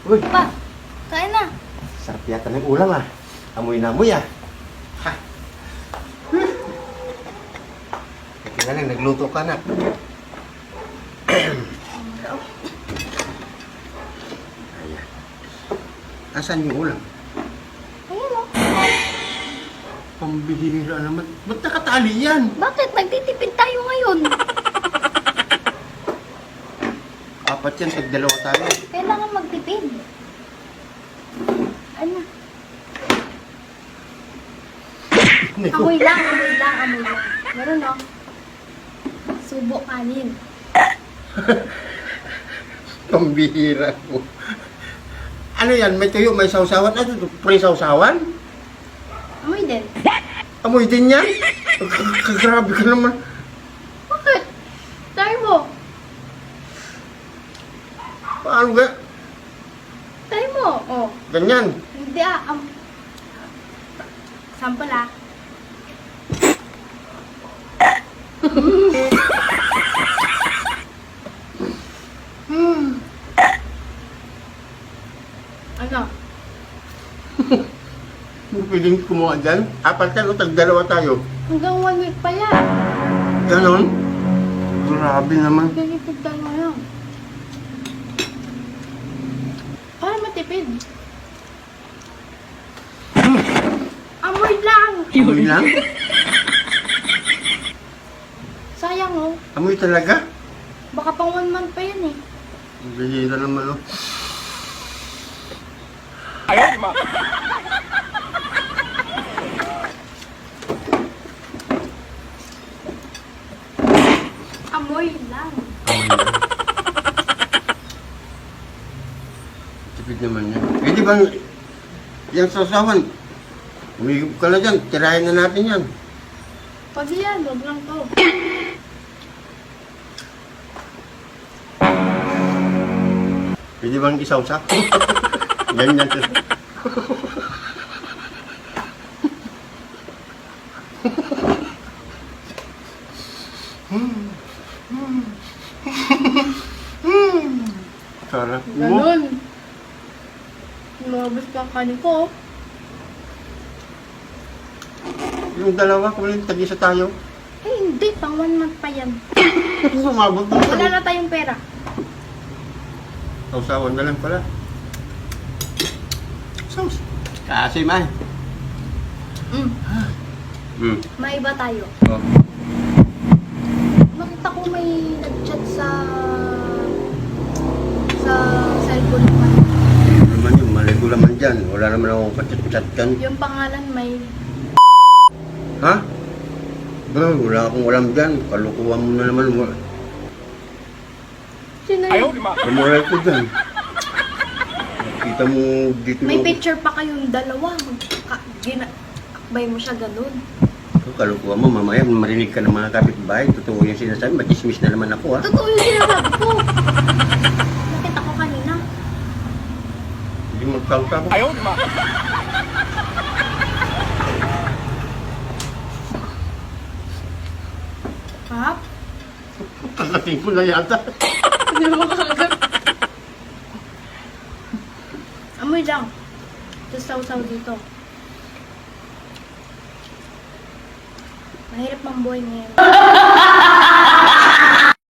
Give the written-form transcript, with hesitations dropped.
Uy, Pa, kain na. sarap yata ng ulam ah. Amoy na amoy ah. Ha. Ito na lang, nagluto ka na. Ayan. Asan yung ulam? Ayun o. Pambihira naman. Ba't nakatali yan? Bakit? Nagtitipid tayo ngayon. Apat yan, tag-dalawa tayo. Kailangan magtipid. Ano? Amoy lang, amoy lang, amoy lang. Meron o. Subo kanin. Pambihira ko. Ano yan? May tuyo, may sausawan? Ano ito? Pre-sausawan? Amoy din. Amoy din yan? Grabe ka naman. Bakit? Try mo. Paano ga? Try mo. Oh. Ganyan. Hindi ah. Sample ah. Ano? Hindi pwedeng kumuha dyan. Apat yan o tag-dalawa tayo. Hanggang 1 week pa yan. Ganon? Grabe naman. Nagtitipid tayo ngayon. Para matipid. Amoy lang. Amoy lang? Sayang oh. Amoy talaga? Baka pang 1 month pa yan eh. Ang bihira naman o. Amoy lang. Tipid naman yan. Eh di bang yung sausawan, umigop ka na dyan, tirahin na natin yan. Pag yan, wag lang to. Pwede bang isawsa? Ganyan siya. Sarap mo. Ganon. Lumabas pa ang kanin ko. Yung dalawa, kulit tag-isa tayo. Eh hindi, pang 1 month pa yan. Sumabot na Wala na tayong pera. Sausawan na lang pala. Saus. Kasi man. May iba tayo. Oh. Nakita ko may nag-chat sa cellphone ko. Ano naman yun, malay ko naman dyan. Wala naman akong kachat-chat kan. Yung pangalan may... Ha? Bro, wala akong alam dyan. Kalukuhan mo na naman. Sino yun? Kamuray ko dyan. Kita mo dito. May picture pa kayong dalawa. Akbay mo siya ganun. Kalukuhan mo, mamaya marinig ka ng mga kapitbahay. Totoo yung sinasabi. Matismis na naman ako ha. Totoo yung sinasabi ko. Nakita ko kanina. Hindi magkauta ko. Pap? Kakating ko na yata. Hindi mo kakagat. Amoy lang. Tapos saw-saw dito. Mahirap mang buhay ngayon.